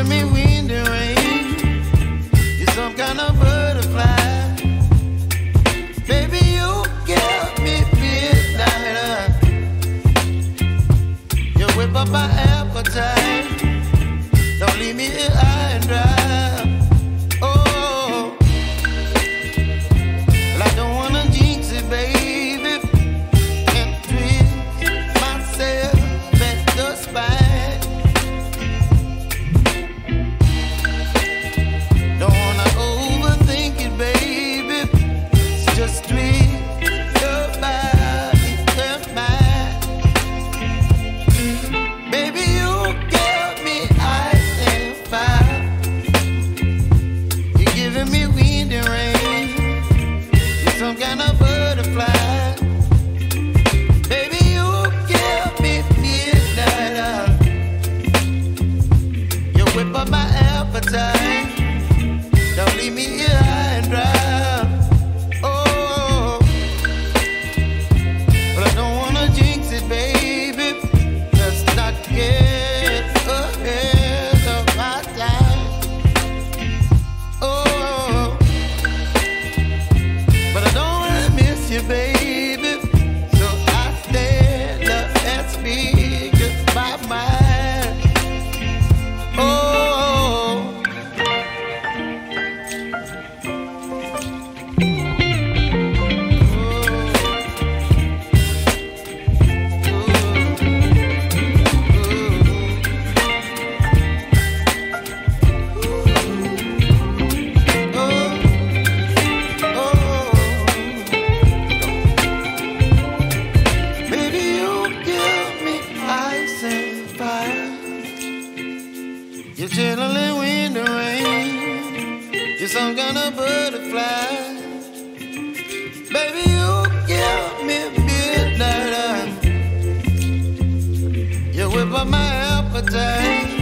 giving me wind and rain. You're some kind of butterfly. Baby, you give me midnight. You whip up my appetite. Don't leave me here high and dry. Oh, well, I don't wanna jinx it, baby. Can't twist myself at the spine. Don't wanna overthink it, baby. It's just twist your body and mine. Baby, you give me ice and fire. You're giving me wind and rain. You're some kind of butterfly. Baby, you give me midnight. You whip up my appetite. Don't leave me here high and dry. Oh, but I don't wanna jinx it, baby. Let's not get ahead of my time. Oh, but I don't wanna miss you, baby. So I stand up and speak just my mind. Oh. Baby, you give me ice and fire. You're chilling wind and rain. You're some kind of butterfly. Baby, you give me midnight. You whip up my appetite.